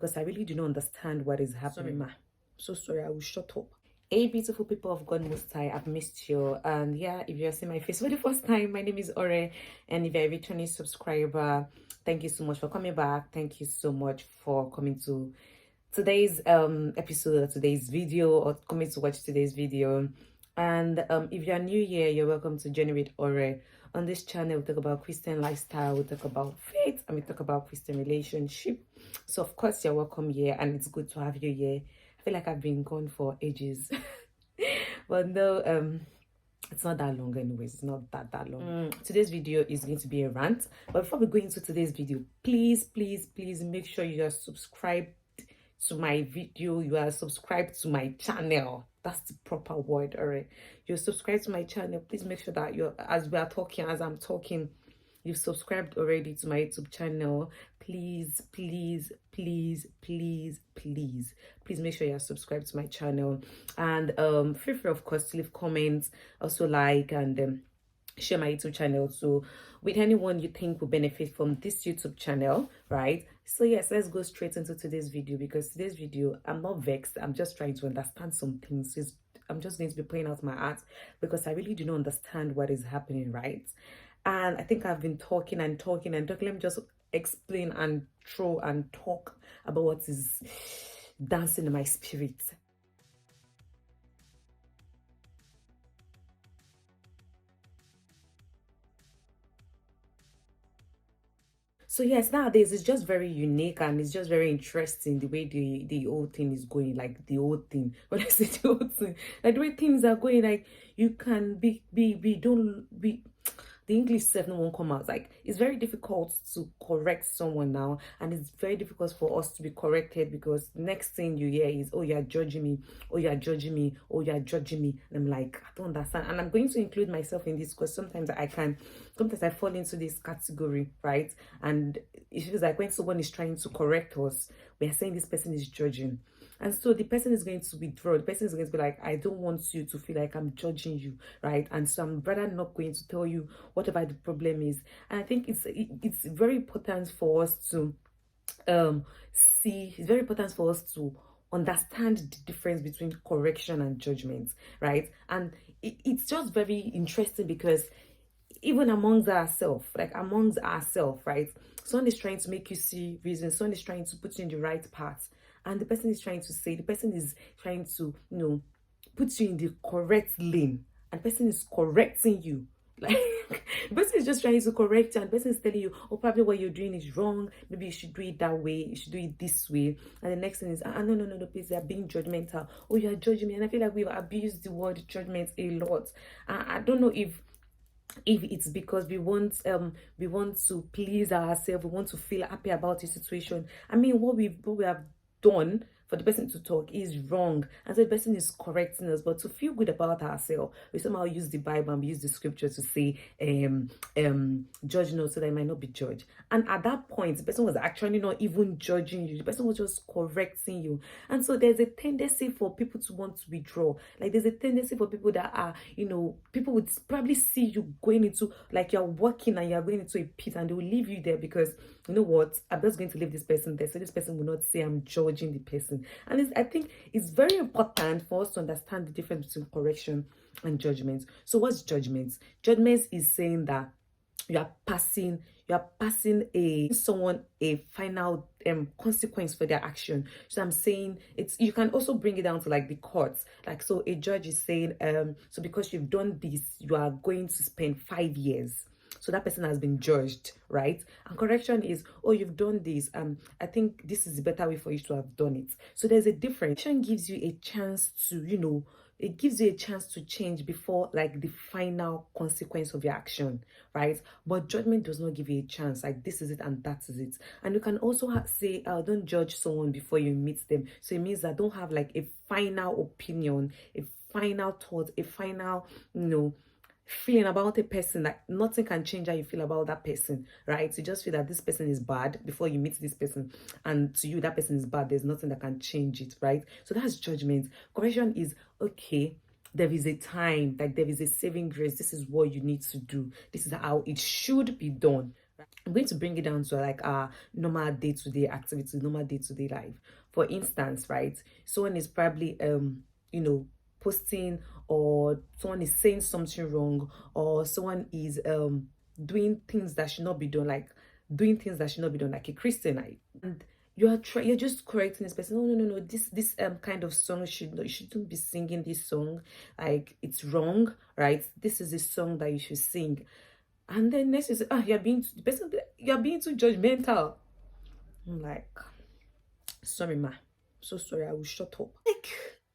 because I really do not understand what is happening. Sorry, ma. So sorry, I will shut up. Hey, beautiful people of God Most High, I've missed you. And yeah, if you're seeing my face for the first time, my name is Ore. And if you're a returning subscriber, thank you so much for coming back. Thank you so much for coming to today's episode or today's video, or coming to watch today's video. And if you're new here, you're welcome to Generate Ore. On this channel, we talk about Christian lifestyle, we talk about faith, and we talk about Christian relationship. So of course you're welcome here, and it's good to have you here. I feel like I've been gone for ages. But no, it's not that long anyways. It's not that long. Today's video is going to be a rant. But before we go into today's video, please make sure you are subscribed to my video. You are subscribed to my channel. That's the proper word. All right, you're subscribed to my channel. Please make sure that you're, as I'm talking, you've subscribed already to my YouTube channel. Please make sure you're subscribed to my channel. And feel free, of course, to leave comments, also like, and share my YouTube channel so with anyone you think will benefit from this YouTube channel, right? So yes, let's go straight into today's video, because today's video, I'm not vexed. I'm just trying to understand some things. I'm just going to be playing out my art, because I really do not understand what is happening, right? And I think I've been talking. Let me just explain and throw and talk about what is dancing in my spirit. So yes, nowadays it's just very unique, and it's just very interesting the way the whole thing is going. Like the whole thing, when I say the whole thing, like the way things are going, like you can be don't be the English self no one come out. Like it's very difficult to correct someone now, and it's very difficult for us to be corrected, because the next thing you hear is, oh, you're judging me, oh, you're judging me, oh, you're judging me. And I'm like, I don't understand. And I'm going to include myself in this, because sometimes I fall into this category, right? And it feels like when someone is trying to correct us, we are saying this person is judging. And so the person is going to withdraw. The person is going to be like, I don't want you to feel like I'm judging you, right? And so I'm rather not going to tell you whatever the problem is. And I think it's very important for us to it's very important for us to understand the difference between correction and judgment, right? And it's just very interesting, because even amongst ourselves, right? Someone is trying to make you see reasons, someone is trying to put you in the right path, and the person is trying to, put you in the correct lane, and the person is correcting you. Like, the person is just trying to correct you, and the person is telling you, oh, probably what you're doing is wrong. Maybe you should do it that way. You should do it this way. And the next thing is, no, please, they're being judgmental. Oh, you're judging me. And I feel like we've abused the word judgment a lot. I don't know if it's because we want to please ourselves, we want to feel happy about the situation. I mean, what we have done for the person to talk is wrong, and so the person is correcting us. But to feel good about ourselves, we somehow use the Bible and we use the scripture to say judge not, so that I might not be judged. And at that point, the person was actually not even judging you, the person was just correcting you. And so there's a tendency for people to want to withdraw. Like there's a tendency for people that are, people would probably see you going into, like you're walking and you're going into a pit, and they will leave you there, because you know what, I'm just going to leave this person there, so this person will not say I'm judging the person. And I think it's very important for us to understand the difference between correction and judgment. So what's judgment? Judgment is saying that you are passing someone a final consequence for their action. So I'm saying you can also bring it down to like the courts. Like, so a judge is saying, so because you've done this, you are going to spend 5 years. So that person has been judged, right? And correction is, oh, you've done this. I think this is a better way for you to have done it. So there's a difference. Correction gives you a chance to, it gives you a chance to change before like the final consequence of your action, right? But judgment does not give you a chance. Like, this is it and that is it. And you can also say, don't judge someone before you meet them. So it means that don't have like a final opinion, a final thought, a final, feeling about a person. That nothing can change how you feel about that person, right? You just feel that this person is bad before you meet this person, and to you that person is bad. There's nothing that can change it, right? So that's judgment. Correction is, okay, there is a time, like there is a saving grace. This is what you need to do. This is how it should be done, I'm going to bring it down to like our normal day-to-day activity, normal day-to-day life. For instance, right? Someone is probably you know, posting, or someone is saying something wrong, or someone is doing things that should not be done, like doing things that should not be done, like a Christian. And you're just correcting this person. No. This kind of song should not, you shouldn't be singing this song. Like, it's wrong, right? This is a song that you should sing. And then next is, the person, you're being too judgmental. I'm like, sorry, ma. So sorry, I will shut up. Like,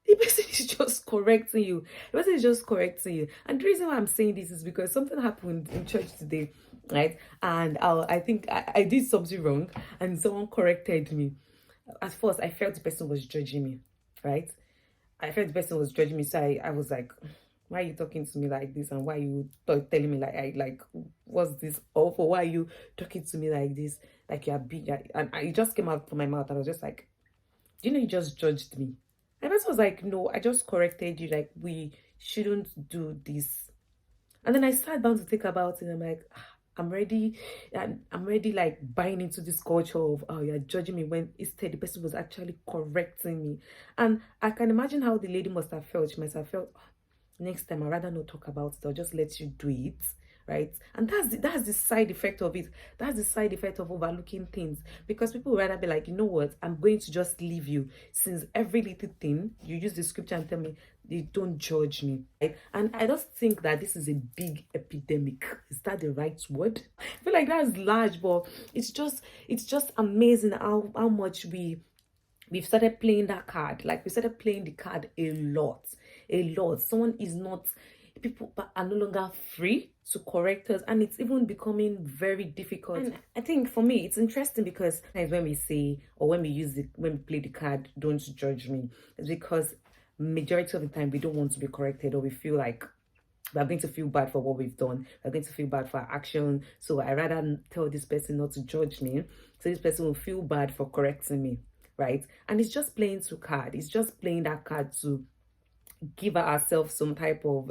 the person is just correcting you. The person is just correcting you. And the reason why I'm saying this is because something happened in church today, right? And I think I did something wrong, and someone corrected me. At first, I felt the person was judging me, right? I felt the person was judging me, so I was like, why are you talking to me like this? And why are you telling me like what's this awful? Why are you talking to me like this? Like, you're big. And it just came out from my mouth. I was just like, do you know you just judged me? And the person was like, no, I just corrected you. Like, we shouldn't do this. And then I sat down to think about it. And I'm like, I'm ready. And I'm ready, like, buying into this culture of, oh, you're judging me, when instead the person was actually correcting me. And I can imagine how the lady must have felt. She must have felt, "Oh, next time I'd rather not talk about it. I'll just let you do it." Right? And that's the side effect of it. That's the side effect of overlooking things, because people would rather be like, you know what, I'm going to just leave you, since every little thing you use the scripture and tell me, they don't judge me, right? And I just think that this is a big epidemic. Is that the right word? I feel like that's large, but it's just amazing how much we've started playing that card. Like, we started playing the card a lot, a lot. Someone is not, people are no longer free to correct us, and it's even becoming very difficult. And I think for me, it's interesting, because when we say, or when we play the card, don't judge me, it's because majority of the time we don't want to be corrected, or we feel like we're going to feel bad for what we've done. We're going to feel bad for our action. So I rather tell this person not to judge me, so this person will feel bad for correcting me, right? And it's just playing to card. It's just playing that card to give ourselves some type of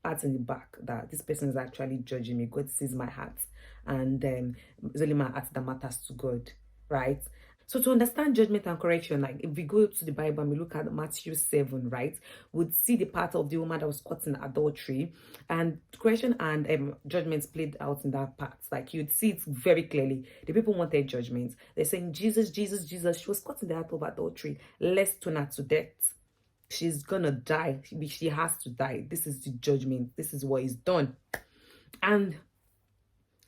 pat in the back, that this person is actually judging me. God sees my heart, and it's only my heart that matters to God, right? So to understand judgment and correction, like, if we go to the Bible and we look at Matthew 7, right, we'd see the part of the woman that was caught in adultery, and correction and judgments played out in that part. Like, you'd see it very clearly. The people wanted judgment. They're saying, Jesus, Jesus, Jesus. She was caught in the act of adultery. Let's stone her to death. She's gonna die. She has to die. This is the judgment. This is what is done. And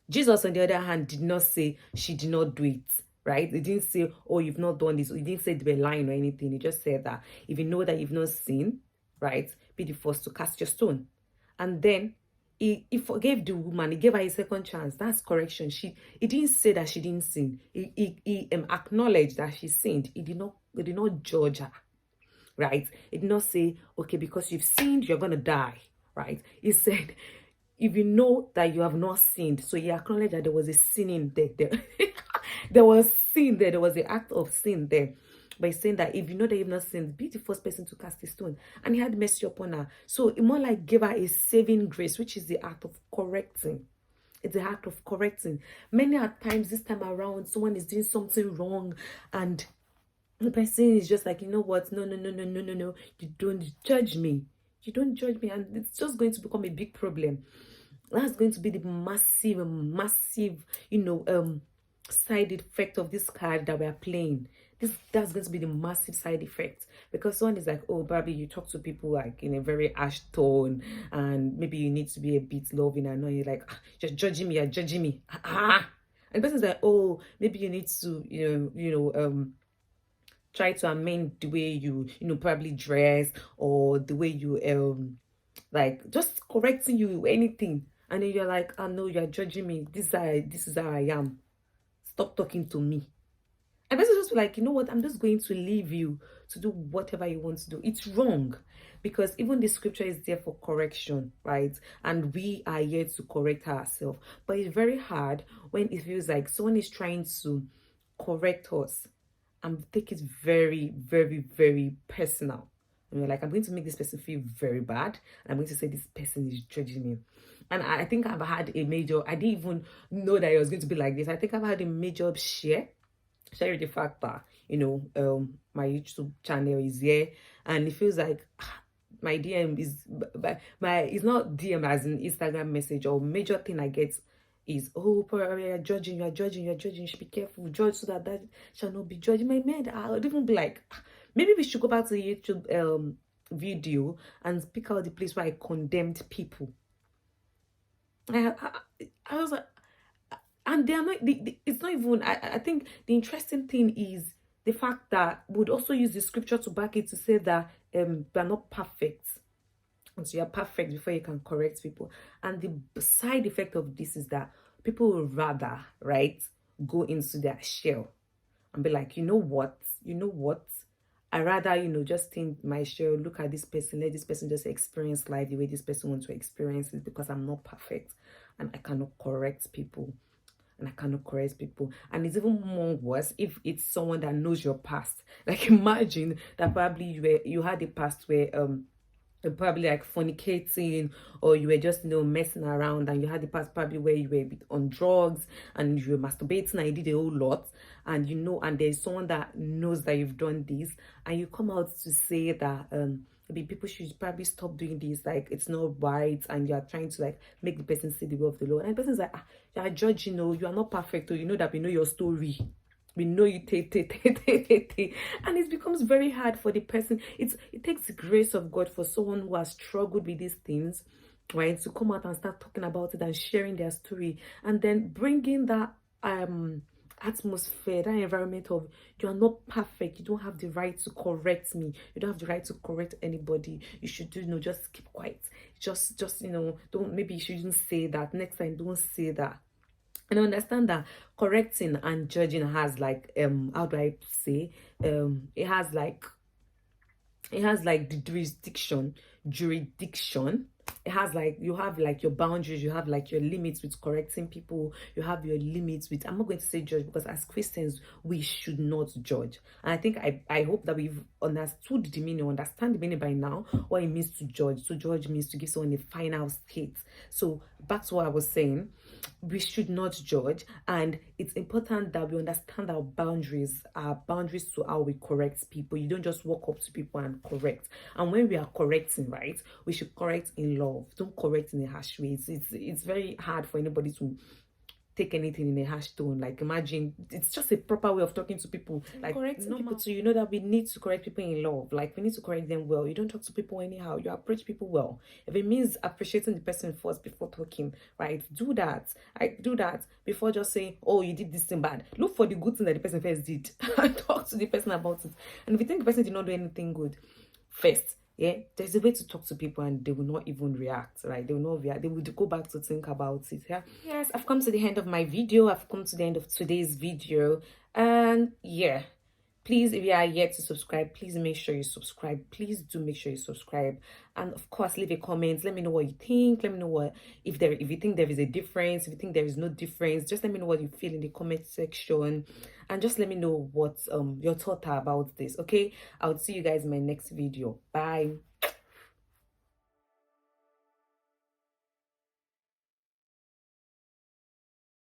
Jesus, on the other hand, did not say she did not do it, right? He didn't say, oh, you've not done this. He didn't say they were lying or anything. He just said that if you know that you've not sinned, right, be the first to cast your stone. And then he forgave the woman. He gave her a second chance. That's correction. He didn't say that she didn't sin. He acknowledged that she sinned. He did not judge her, right? It did not say, okay, because you've sinned, you're gonna die, right? He said, if you know that you have not sinned, so he acknowledged that there was a sin in there. There was sin there. There was the act of sin there. But he's saying that if you know that you've not sinned, be the first person to cast a stone. And he had mercy upon her. So it more like gave her a saving grace, which is the act of correcting. It's the act of correcting. Many a times this time around, someone is doing something wrong, and the person is just like, you know what? No. You don't judge me. You don't judge me. And it's just going to become a big problem. That's going to be the massive, side effect of this card that we're playing. That's going to be the massive side effect, because someone is like, oh, Barbie, you talk to people like in a very harsh tone, and maybe you need to be a bit loving. I know you're like, just judging me, you're judging me. And the person's like, oh, maybe you need to, try to amend the way you probably dress, or the way you like, just correcting you, anything. And then you're like, oh no, you're judging me. This is how I am. Stop talking to me. And this is just like, you know what, I'm just going to leave you to do whatever you want to do. It's wrong, because even the scripture is there for correction, right? And we are here to correct ourselves. But it's very hard when it feels like someone is trying to correct us and take it very, very, very personal. And you're like, I'm going to make this person feel very bad. And I'm going to say this person is judging me. And I think I've had a major, I didn't even know that it was going to be like this. I think I've had a major share the fact that, my YouTube channel is here, and it feels like my DM is, my it's not DM as in Instagram message, or major thing I get is, oh, you're judging, you should be careful, judge so that that shall not be judged. My man, I would even be like, maybe we should go back to the YouTube video and pick out the place where I condemned people. I was like, and they are not, it's not even, I think the interesting thing is the fact that we would also use the scripture to back it, to say that we're not perfect. And so you're perfect before you can correct people. And the side effect of this is that people will rather, right, go into their shell and be like, you know what, I rather, just think my shell, look at this person, let this person just experience life the way this person wants to experience it, because I'm not perfect and I cannot correct people. And it's even more worse if it's someone that knows your past. Like, imagine that probably you had a past where you're probably like fornicating, or you were just messing around, and you had the past probably where you were a bit on drugs and you were masturbating and you did a whole lot, and and there's someone that knows that you've done this, and you come out to say that maybe people should probably stop doing this, like it's not right, and you are trying to like make the person see the way of the Lord, and the person's like, you are judging, you are not perfect, or that we know your story, we know you and it becomes very hard for the person. It takes the grace of God for someone who has struggled with these things, right, to come out and start talking about it and sharing their story, and then bringing that atmosphere, that environment of, you are not perfect, you don't have the right to correct me, you don't have the right to correct anybody, you should just keep quiet, just don't, maybe you shouldn't say that, next time don't say that. And I understand that correcting and judging has like how do I say, it has like the jurisdiction. It has like, you have like your boundaries, you have like your limits with correcting people, you have your limits with, I'm not going to say judge, because as Christians we should not judge. And I think I hope that we've understand the meaning by now, what it means to judge. To judge means to give someone a final state. So back to what I was saying, we should not judge, and it's important that we understand our boundaries to how we correct people. You don't just walk up to people and correct. And when we are correcting, right, we should correct in love. Don't correct in a harsh way. It's very hard for anybody to take anything in a harsh tone. Like, imagine, it's just a proper way of talking to people, like correcting people. So that we need to correct people in love. Like, we need to correct them well. You don't talk to people anyhow, you approach people well. If it means appreciating the person first before talking, right, do that. Do that before just saying, oh, you did this thing bad. Look for the good thing that the person first did and talk to the person about it. And if you think the person did not do anything good first, yeah, there's a way to talk to people and they will not even react, right? They will not react. They will go back to think about it. Yeah. Yes, I've come to the end of my video. I've come to the end of today's video. And yeah, please, if you are yet to subscribe, please make sure you subscribe. Please do make sure you subscribe. And of course, leave a comment. Let me know what you think. Let me know what, if you think there is a difference, if you think there is no difference, just let me know what you feel in the comment section. And just let me know what your thoughts are about this. Okay, I'll see you guys in my next video. Bye.